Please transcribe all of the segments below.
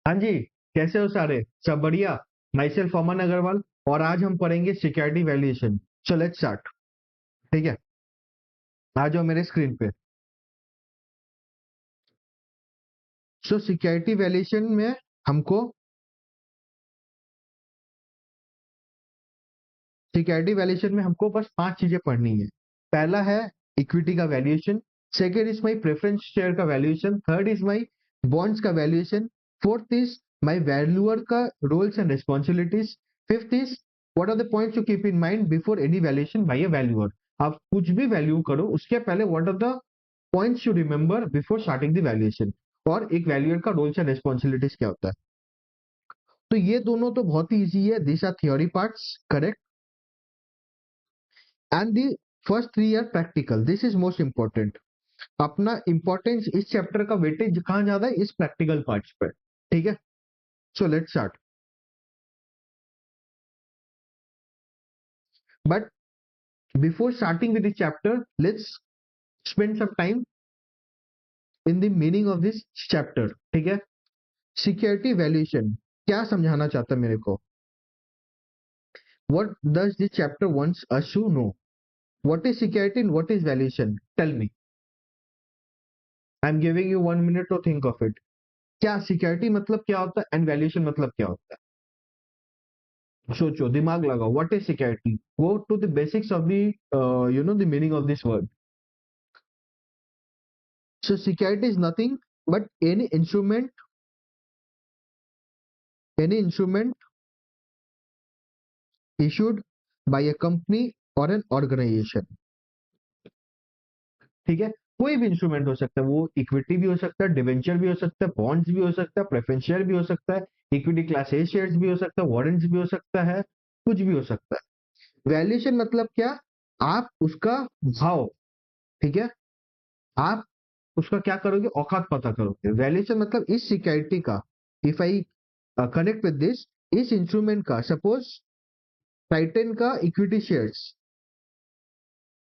हाँ जी, कैसे हो सारे? सब बढ़िया। माई सेल्फ अमन अग्रवाल। और आज हम पढ़ेंगे security valuation. So let's start. ठीक है, आ जाओ मेरे स्क्रीन पे। सो सिक्योरिटी वैल्यूएशन में हमको सिक्योरिटी वैल्यूएशन में हमको बस 5 चीजें पढ़नी है। पहला है इक्विटी का valuation. Second is my preference share का valuation. Third is my bonds का valuation. Fourth is my valuer का roles and responsibilities. Fifth is what are the points to keep in mind before any valuation by a valuer. आप कुछ भी value करो उसके पहले what are the points to remember before starting the valuation. और एक valuer का roles and responsibilities क्या होता है। तो ये दोनों तो बहुत ही इजी है, this are theory parts, correct. And the first 3 are practical, this is most important. अपना इंपॉर्टेंस इस चैप्टर का वेटेज कहां ज्यादा है? इस प्रैक्टिकल पार्ट्स पर। ठीक है, so let's start. But before starting with this chapter, let's spend some time in the meaning of this chapter. ठीक है, सिक्योरिटी वैल्यूएशन क्या समझाना चाहता है मेरे को? What does this chapter wants us to know? What is security and what is valuation? Tell me. I am giving you 1 minute to think of it. क्या security मतलब क्या होता है एंड वैल्यूएशन मतलब क्या होता है? सोचो, दिमाग लगाओ। What is security? Go to the basics of the the meaning of this word. So security is nothing but any instrument issued by a company or an organization. ठीक है, कोई भी इंस्ट्रूमेंट हो सकता है। वो इक्विटी भी हो सकता है, डिवेंचर भी हो सकता है, बॉन्ड्स भी हो सकता है, प्रेफरेंस शेयर भी हो सकता है, इक्विटी क्लास ए शेयर्स भी हो सकता है, वारंट्स भी हो सकता है, कुछ भी हो सकता है। वैल्यूएशन मतलब क्या? आप उसका भाव, ठीक है, आप उसका क्या करोगे? औकात पता करोगे। वैल्यूएशन मतलब इस सिक्योरिटी का, if I connect with this, इस इंस्ट्रूमेंट का, सपोज टाइटन का इक्विटी शेयर्स,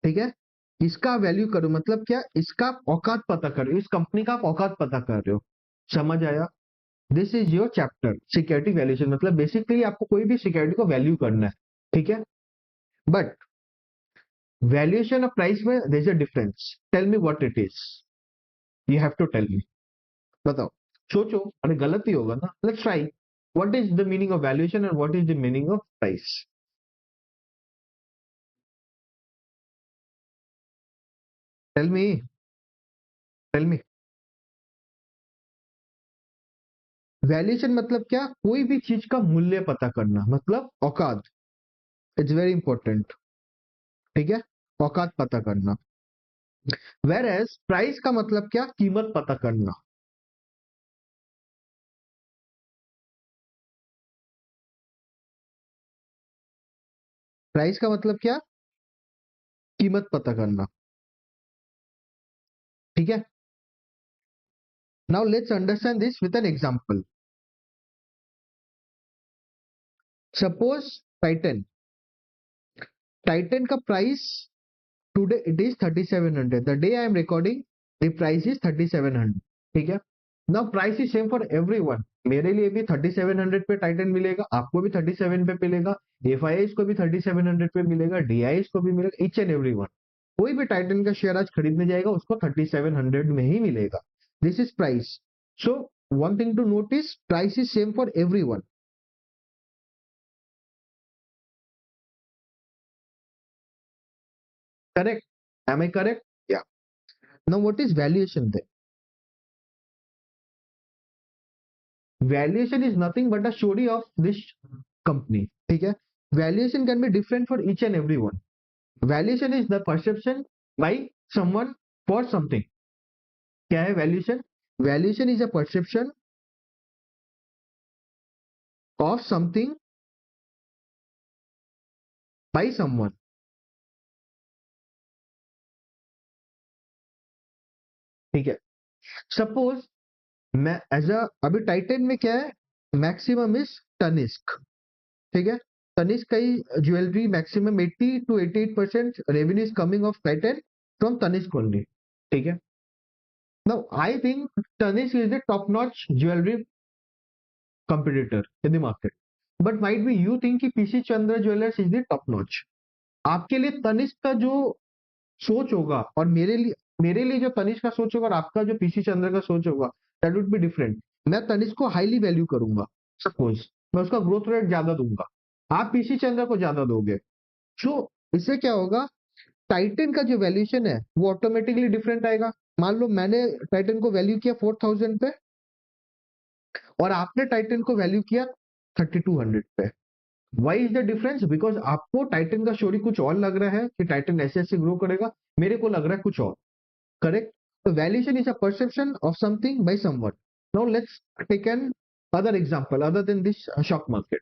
ठीक है, इसका वैल्यू करो मतलब क्या? इसका औकात पता करो, इस कंपनी का आप औकात पता कर रहे हो। समझ आया? This is your chapter security valuation. मतलब बेसिकली आपको कोई भी सिक्योरिटी को वैल्यू करना है। ठीक है, बट वैल्यूएशन ऑफ प्राइस में there is a difference. Tell me what it is. You have to tell me. बताओ, सोचो। अरे गलत ही होगा ना, let's try. What is the meaning of valuation and what is the meaning of price? Tell me, tell me. Valuation मतलब क्या? कोई भी चीज का मूल्य पता करना, मतलब औकात। It's very important. ठीक है, औकात पता करना। वेर एज प्राइस का मतलब क्या? कीमत पता करना। प्राइस का मतलब क्या? कीमत पता करना। ठीक है, now let's understand this with an example. Suppose Titan, Titan का price today it is 3700। The day I am recording the price is 3700। ठीक है, now price is same for everyone. मेरे लिए भी 3700 पे टाइटन मिलेगा, आपको भी 37 पे मिलेगा, एफ को भी 3700 पे मिलेगा, डी को भी मिलेगा, ईच एंड एवरी वन। कोई भी टाइटन का शेयर आज खरीदने जाएगा उसको 3700 में ही मिलेगा। This is price. So one thing to notice, price is same for every one. Correct? Am I correct? Yeah. Now what is valuation? Valuation is nothing but a story of this company. ठीक है, valuation can be different for each and every one. Valuation is the perception by someone for something. क्या है valuation? Valuation is a perception of something by someone. ठीक है, suppose मैं as a, अभी Titan में क्या है? Maximum is Tanishq. ठीक है, तनिष्क का ही jewellery maximum 80 to 88% revenue is coming of Titan from Tanishq only. ठीक है, now I think Tanishq is the top notch jewelry competitor in the market. But might be you think कि PC Chandra jewellers is the top notch. आपके लिए तनिष्क का जो सोच होगा और मेरे लिए जो तनिष्क का सोच होगा और आपका जो पीसी चंद्र का सोच होगा, दैट वुड बी डिफरेंट. मैं तनिष्क को हाईली वैल्यू करूंगा, सपोज मैं उसका ग्रोथ रेट ज्यादा दूंगा, आप पीसी चंद्र को ज्यादा दोगे. सो इससे क्या होगा, टाइटन का जो वैल्यूएशन है वो ऑटोमेटिकली डिफरेंट आएगा. मान लो मैंने टाइटन को वैल्यू किया 4000 पे और आपने टाइटन को वैल्यू किया 3200 पे. Why is the difference? Because आपको टाइटन का स्टोरी कुछ और लग रहा है कि टाइटन ऐसे ऐसे ग्रो करेगा, मेरे को लग रहा है कुछ और. करेक्ट. तो valuation is a perception of something by someone. Now let's take an other example other than this stock market.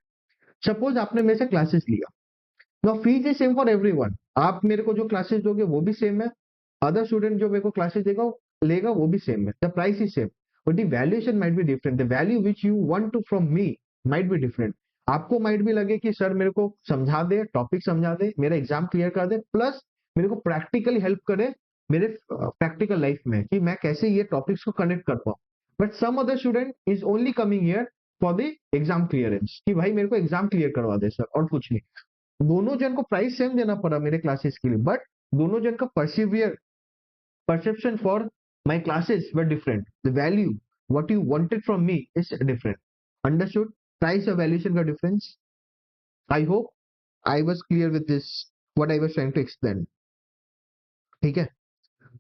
Suppose आपने मेरे से क्लासेस लिया. Now fees is same for everyone. आप मेरे को जो क्लासेस दोगे वो भी सेम है, अदर स्टूडेंट जो मेरे को क्लासेस लेगा वो भी सेम है. The price is same, but the valuation might be different. The value which you want to from me might be different. आपको माइट भी लगे कि सर मेरे को समझा दे, टॉपिक समझा दे, मेरा एग्जाम क्लियर कर दे, प्लस मेरे को प्रैक्टिकली हेल्प करे मेरे प्रैक्टिकल लाइफ में कि मैं कैसे ये टॉपिक्स को कनेक्ट कर पाऊँ. But some other student is only coming here for the exam clearance, कि भाई मेरे को एग्जाम क्लियर करवा दे सर और कुछ नहीं. दोनों जन को प्राइस सेम देना पड़ा मेरे क्लासेस के लिए, बट दोनों जन का perception for my classes were different. The value what you wanted from me is different. Understood? Price और valuation का difference. I hope I was clear with this what I was trying to explain. ठीक है.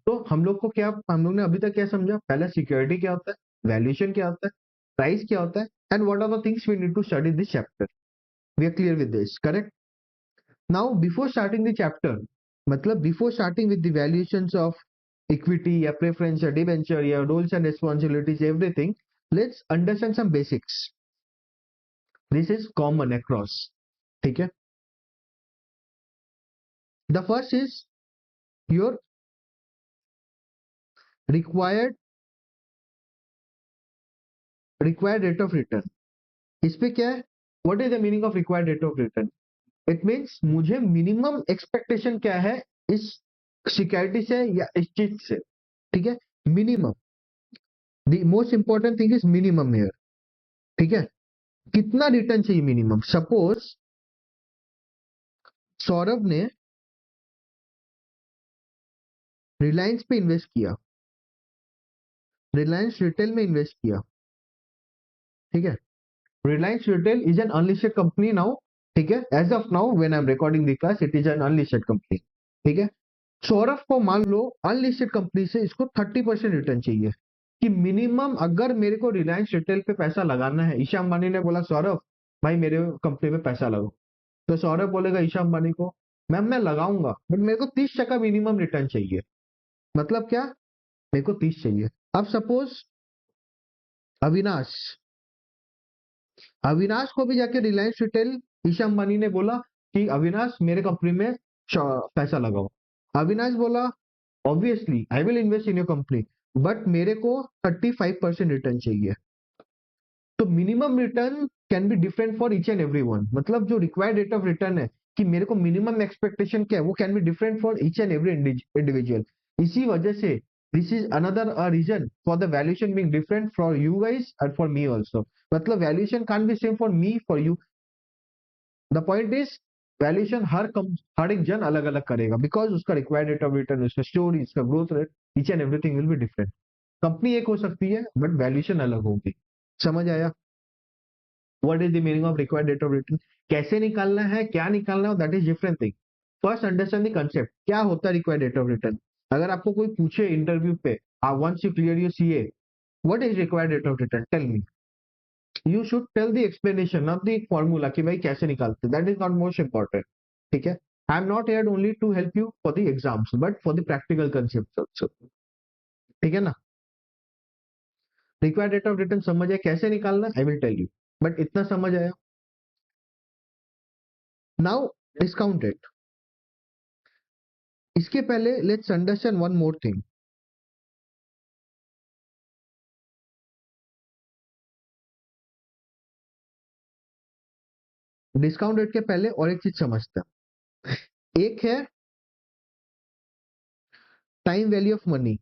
तो हम लोग ने अभी तक क्या समझा? पहला सिक्योरिटी क्या होता है, वैल्यूएशन क्या होता है, प्राइस क्या होता है, and what are the things we need to study this chapter. We are clear with this, correct? Now, before starting the chapter, मतलब before starting with the valuations of equity या preference या debenture या roles and responsibilities, everything, let's understand some basics. This is common across. ठीक है. The first is your required rate of return. इस पे क्या है? What is the meaning of required rate of return? It means मुझे minimum expectation क्या है इस सिक्योरिटी से या इस चीज से. ठीक है. Minimum. The most important thing is minimum here. ठीक है. कितना रिटर्न चाहिए मिनिमम? सपोज सौरभ ने रिलायंस पे इन्वेस्ट किया, रिलायंस रिटेल में इन्वेस्ट किया. ठीक है. Reliance retail is an unlisted company now. ठीक है. As of now when I am recording the class it is an unlisted company. ठीक है. सौरभ को मान लो अनलिस्टेड कंपनी से इसको 30% रिटर्न चाहिए कि मिनिमम अगर मेरे को रिलायंस रिटेल पे पैसा लगाना है. ईशा अंबानी ने बोला सौरभ भाई मेरे कंपनी पे पैसा लगाओ, तो सौरभ बोलेगा ईशा अंबानी को मैम मैं लगाऊंगा बट मेरे को 30% मिनिमम रिटर्न चाहिए. मतलब क्या? मेरे को 30 चाहिए. अब सपोज अविनाश अविनाश को भी जाके रिलायंस रिटेल ईशा अंबानी ने बोला कि अविनाश मेरे कंपनी में पैसा लगाओ. अविनाश बोला obviously I will invest in your company but मेरे को 35% रिटर्न चाहिए. तो minimum return can be different for each and every one. मतलब जो रिक्वायर्ड रेट ऑफ रिटर्न है कि मेरे को मिनिमम एक्सपेक्टेशन क्या है वो can be different for each and every individual. इसी वजह से this is another reason for the valuation being different for you guys and for me also. मतलब valuation can't be same for me for you. The point is valuation हर एक जन अलग अलग करेगा बिकॉज उसका रिक्वायर्ड रेट ऑफ रिटर्न, उसका story, उसका growth rate, each and everything will be different. Company एक हो सकती है बट वैल्यूएशन अलग होगी. समझ आया? What is the meaning of required rate of return? कैसे निकालना है, क्या निकालना है, that is different thing. First understand the concept. क्या होता है रिक्वायर्ड रेट ऑफ रिटर्न? अगर आपको कोई पूछे इंटरव्यू पे once you clear your CA what is required rate of return, tell me. You should tell the explanation not the formula कि भाई कैसे निकालते. That is not most important. ठीक है. I am not here only to help you for the exams but for the practical concept also. ठीक है ना. Required rate of return समझ आया कैसे निकालना, I will tell you, but इतना समझ आया. Now discount rate. इसके पहले let's understand one more thing. Discount rate के पहले और एक चीज समझते हैं. एक है टाइम वैल्यू ऑफ मनी.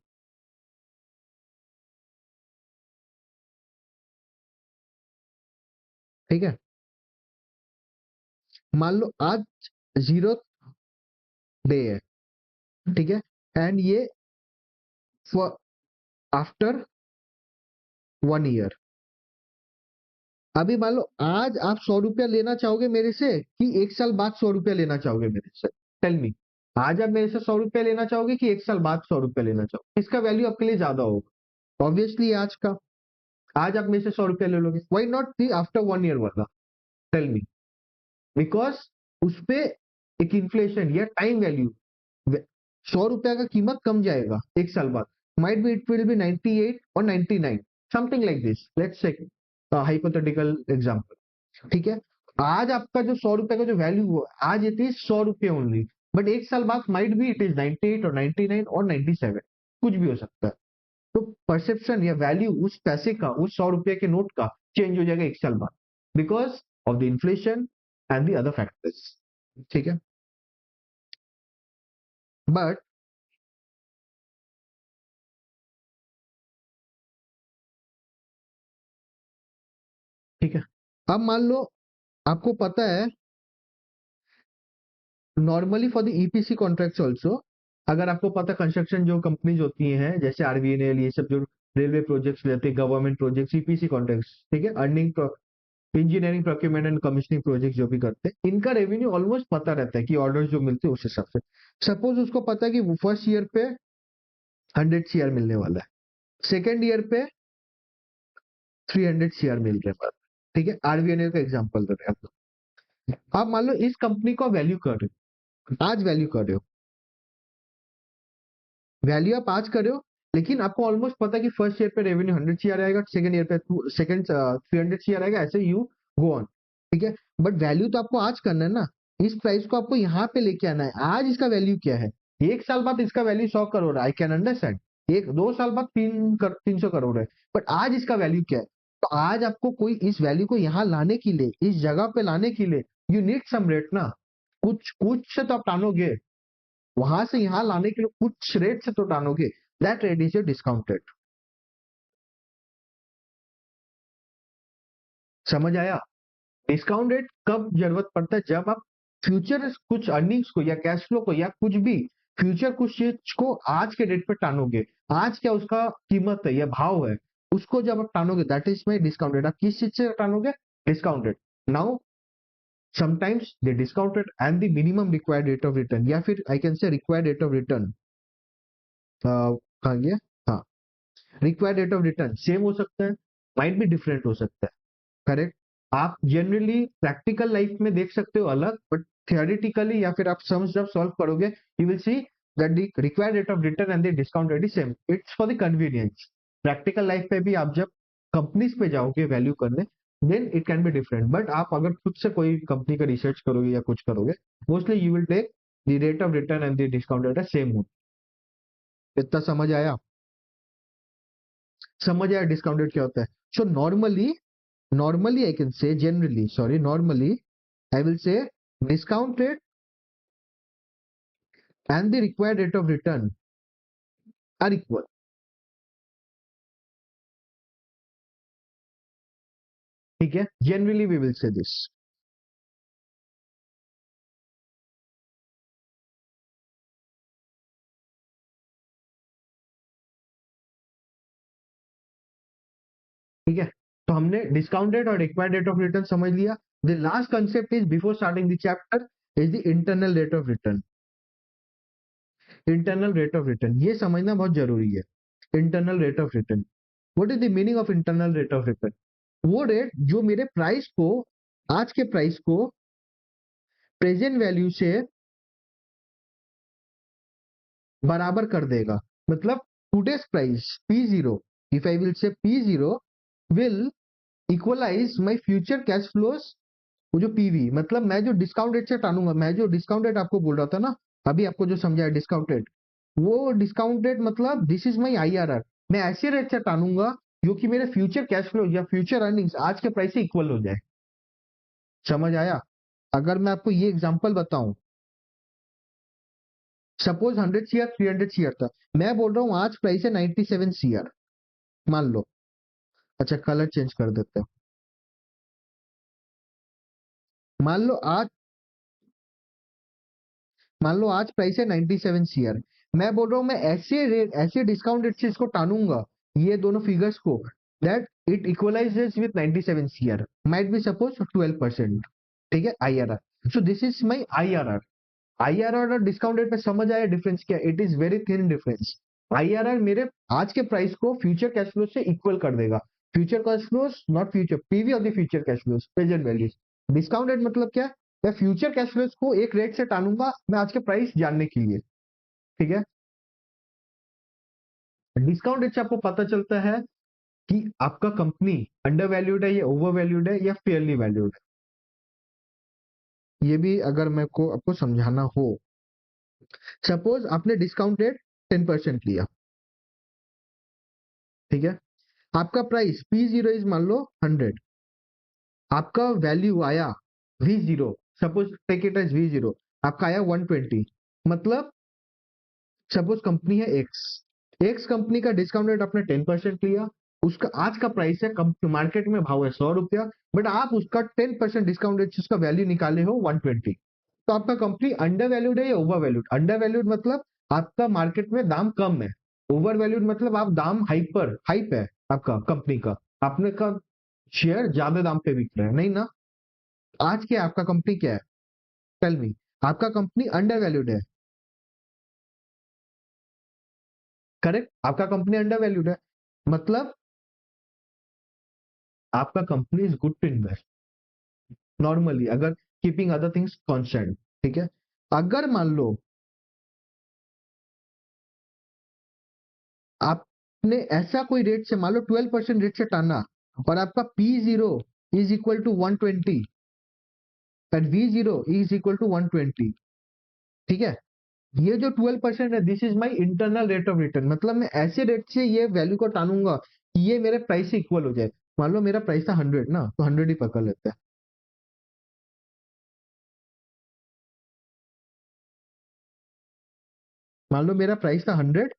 ठीक है, मान लो आज 0th डे है, ठीक है, एंड ये आफ्टर 1 ईयर। अभी मान लो आज आप 100 रुपया लेना चाहोगे मेरे से कि 1 साल बाद 100 रुपया लेना चाहोगे मेरे से? Tell me. आज आप मेरे से 100 रुपया लेना चाहोगे कि 1 साल बाद 100 रुपया लेना चाहोगे? इसका वैल्यू आपके लिए ज्यादा होगा ऑब्वियसली आज का। आज आप मेरे से 100 रुपया ले लोगे, why not the after 1 year वाला? Tell me. बिकॉज उस पे एक इन्फ्लेशन या टाइम वैल्यू, 100 रुपया का कीमत कम जाएगा 1 साल बाद। Might be it will be 98 और 99, something like this, let's say hypothetical example. ठीक है, आज आपका जो 100 रुपए का जो वैल्यू हुआ, आज इट इज 100 रुपये ओनली, बट 1 साल बाद माइट बी इट इज 98 और 99 और 97, कुछ भी हो सकता है। तो परसेप्शन या वैल्यू उस पैसे का, उस 100 रुपये के नोट का चेंज हो जाएगा 1 साल बाद, because of the inflation and the other factors. ठीक है, बट ठीक है, अब मान लो आपको पता है normally for the EPC contracts also, अगर आपको पता कंस्ट्रक्शन जो कंपनीज होती हैं जैसे आरबीएनएल, ये सब जो रेलवे प्रोजेक्ट्स लेते हैं, गवर्नमेंट प्रोजेक्ट्स, ईपीसी कॉन्ट्रैक्ट्स, ठीक है, earning engineering procurement and commissioning project जो भी करते हैं, इनका रेवेन्यू ऑलमोस्ट पता रहता है कि ऑर्डर्स जो मिलते हैं उस हिसाब से। सपोज उसको पता है कि फर्स्ट ईयर पे 100 CR मिलने वाला है, सेकेंड ईयर पे 300 CR मिल रहे हैं, ठीक है, आरबीएनएल का एग्जाम्पल दे रहे हैं। आप मान लो इस कंपनी को वैल्यू कर रहे हो, आज वैल्यू कर रहे हो, वैल्यू आप आज कर रहे हो, लेकिन आपको ऑलमोस्ट पता है कि फर्स्ट ईयर पे रेवेन्यू 100 CR आएगा, सेकंड ईयर पे सेकंड 300 CR आएगा, ऐसे यू गो ऑन। ठीक है, बट वैल्यू तो आपको आज करना है ना, इस प्राइस को आपको यहाँ पे लेके आना है। आज इसका वैल्यू क्या है? 1 साल बाद इसका value 100 crore, I can understand. 1-2 साल बाद 300 करोड़ है, बट आज इसका वैल्यू क्या है? तो आज आपको कोई इस वैल्यू को यहाँ लाने के लिए, इस जगह पे लाने के लिए, यू नीड सम रेट ना, कुछ कुछ से तो आप टानोगे, वहां से यहां लाने के लिए कुछ रेट से तो टानोगे, that rate is your discounted. समझ आया? डिस्काउंट रेट कब जरूरत पड़ता है? जब आप फ्यूचर कुछ अर्निंग्स को या कैश फ्लो को या कुछ भी फ्यूचर कुछ चीज को आज के डेट पे टानोगे, आज क्या उसका कीमत है या भाव है, उसको जब आप टानोगे, दैट इज माई डिस्काउंटेड। आप किस चीज से टानोगे? Discounted. Now sometimes the discounted and the minimum required rate of return, या फिर I can say required rate of return, कहा गया, हाँ, required rate of return same हो सकता है, माइट भी डिफरेंट हो सकता है, करेक्ट। आप जनरली प्रैक्टिकल लाइफ में देख सकते हो अलग, बट थियोरेटिकली या फिर आप सम्स जब सॉल्व करोगे, you will see that the required rate of return and the discount rate is same, it's for the convenience. Practical life पे भी आप जब कंपनीज पे जाओगे वैल्यू करने, then it can be different, but आप अगर खुद से कोई कंपनी का रिसर्च करोगे या कुछ करोगे, mostly you will take the rate of return and the discount rate same हो। इतना समझ आया? समझ आया डिस्काउंटेड क्या होता है? सो normally I can say, generally, sorry, normally I will say discount rate and the required rate of return are equal. ठीक है, generally we will say this. ठीक है, तो हमने डिस्काउंट रेट और रिक्वायर्ड रेट ऑफ रिटर्न समझ लिया। The last concept is before starting the chapter is the internal rate of return. Internal rate of return ये समझना बहुत जरूरी है। Internal rate of return, what is the meaning of internal rate of return? वो rate जो मेरे price को, आज के प्राइस को प्रेजेंट वैल्यू से बराबर कर देगा। मतलब today's price P0, if I will say P0 will equalize my future cash flows, वो जो पीवी, मतलब मैं जो डिस्काउंट रेट से टानूंगा, मैं जो डिस्काउंट रेट आपको बोल रहा था ना, अभी आपको जो समझाया डिस्काउंट रेट, वो डिस्काउंट रेट मतलब दिस इज माय आईआरआर, मैं ऐसे रेट से टानूंगा जो कि मेरे फ्यूचर कैश फ्लो या फ्यूचर अर्निंग्स आज के प्राइस से इक्वल हो जाए। समझ आया? अगर मैं आपको ये एग्जांपल बताऊं, सपोज 100 CR 300 CR था, मैं बोल रहा हूँ आज प्राइस है 97 CR, मान लो। अच्छा, कलर चेंज कर देते हैं। मान लो आज प्राइस है 97 सीआर, मैं बोल रहा हूँ मैं ऐसे रेट, ऐसे डिस्काउंट रेट से इसको टानूंगा, ये दोनों फिगर्स को, that it equalises with 97 CR, might be suppose 12%, ठीक है, IRR. So this is my IRR. IRR और डिस्काउंट रेट में समझ आया डिफरेंस क्या? It is very thin difference. IRR मेरे आज के प्राइस को फ्यूचर कैश फ्लो से इक्वल कर देगा। Future cash flows not future, PV of the future cash flows, present values. Discount rate मतलब क्या? मैं फ्यूचर कैश फ्लोज को एक रेट से टानूंगा मैं आज के प्राइस जानने के लिए, ठीक है। डिस्काउंट रेट से आपको पता चलता है कि आपका कंपनी अंडर वैल्यूड है या ओवर वैल्यूड है या फेयरली वैल्यूड है। ये भी अगर मेरे को आपको समझाना हो, सपोज आपने डिस्काउंट रेट 10% लिया, ठीक है, आपका प्राइस P0 इज मान लो 100, आपका वैल्यू आया V0, suppose take it as V0, आपका आया 120, मतलब सपोज कंपनी है एक्स, एक्स कंपनी का डिस्काउंट रेट आपने 10% लिया, उसका आज का प्राइस है, मार्केट में भाव है 100 रुपया, बट आप उसका 10% डिस्काउंट रेट से उसका वैल्यू निकाले हो 120, तो आपका कंपनी अंडर वैल्यूड है या ओवर वैल्यूड? अंडर वैल्यूड मतलब आपका मार्केट में दाम कम है, ओवर वैल्यूड मतलब आप दाम हाइप है आपका कंपनी का, आपने का शेयर ज्यादा दाम पे बिक रहा है, नहीं ना? आज क्या है आपका कंपनी, क्या है? Tell me. आपका कंपनी अंडर वैल्यूड है, करेक्ट, आपका कंपनी अंडर वैल्यूड है, मतलब आपका company is good to invest normally, अगर कीपिंग अदर थिंग्स कांस्टेंट, ठीक है। अगर मान लो आपने ऐसा कोई रेट से, मान लो 12% रेट से टाना, और आपका P0 is equal to 120 and V0 is equal to 120, ठीक है, ये जो 12% है this is my internal rate of return, मतलब मैं ऐसे रेट से ये वैल्यू को टानूंगा कि ये मेरे प्राइस से इक्वल हो जाए। मान लो मेरा प्राइस था 100 ना, तो 100 ही पकड़ लेते हैं। मान लो मेरा प्राइस था 100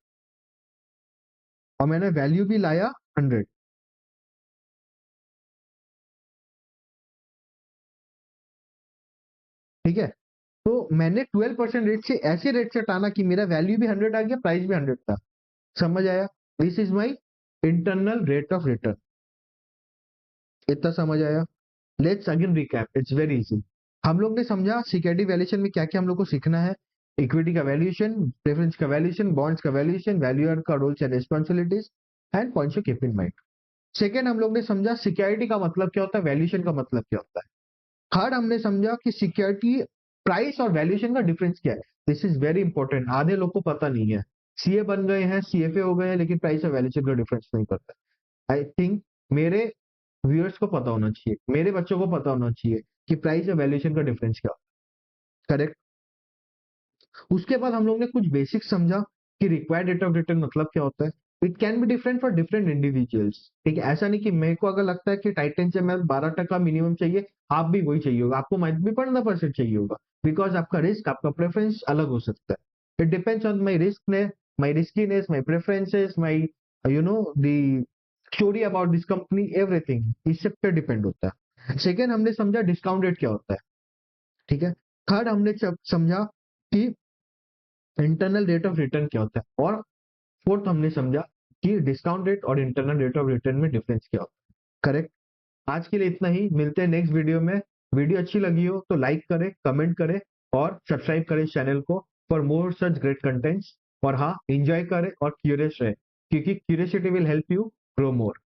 और मैंने वैल्यू भी लाया 100, ठीक है, तो मैंने 12% रेट से ऐसे रेट से टाना कि मेरा वैल्यू भी 100 आ गया, प्राइस भी 100 था। समझ आया? This is my internal rate of return. इतना समझ आया? Let's again recap, it's very easy. हम लोग ने समझा सिक्योरिटी वैल्यूएशन में क्या क्या हम लोग को सीखना है। इक्विटी का वैल्यूएशन, प्रेफरेंस का वैल्यूएशन, बॉन्ड्स का वैल्यूएशन, वैल्यूअर का roles and responsibilities and points to keep in mind. Second हम लोग ने समझा सिक्योरिटी का मतलब क्या होता है, वैल्यूएशन का मतलब क्या होता है। थर्ड हमने समझा कि सिक्योरिटी प्राइस और वैल्यूएशन का डिफरेंस क्या है। दिस इज वेरी इंपॉर्टेंट, आधे लोग को पता नहीं है, सीए बन गए हैं, सीएफए हो गए हैं, लेकिन प्राइस और वैल्यूएशन का डिफरेंस नहीं पता। आई थिंक मेरे व्यूअर्स को पता होना चाहिए, मेरे बच्चों को पता होना चाहिए कि प्राइस और वैल्यूएशन का डिफरेंस क्या होता है, करेक्ट। उसके बाद हम लोग ने कुछ बेसिक समझा कि रिक्वायर्ड रेट ऑफ रिटर्न मतलब क्या होता है। It can be different for different individuals, ठीक है, ऐसा नहीं कि मेरे को अगर लगता है कि टाइटन से मैं 12% मिनिमम चाहिए, आप भी वही चाहिए होगा, आपको माइट भी 15% चाहिए होगा, बिकॉज आपका रिस्क, आपका प्रेफरेंस अलग हो सकता है। It depends on my risk ने, my riskiness, my preferences, my the story about this company, everything इस सब पे डिपेंड होता है। सेकेंड हमने समझा डिस्काउंट रेट क्या होता है, ठीक है। थर्ड हमने समझा कि इंटरनल रेट ऑफ रिटर्न क्या होता है, और फोर्थ हमने समझा कि डिस्काउंट रेट और इंटरनल रेट ऑफ रिटर्न में डिफरेंस क्या होता है, करेक्ट। आज के लिए इतना ही, मिलते हैं नेक्स्ट वीडियो में। वीडियो अच्छी लगी हो तो लाइक करें, कमेंट करें और सब्सक्राइब करें चैनल को for more such great contents. और हाँ, एंजॉय करें और क्यूरियस रहे, क्योंकि curiosity will help you grow more.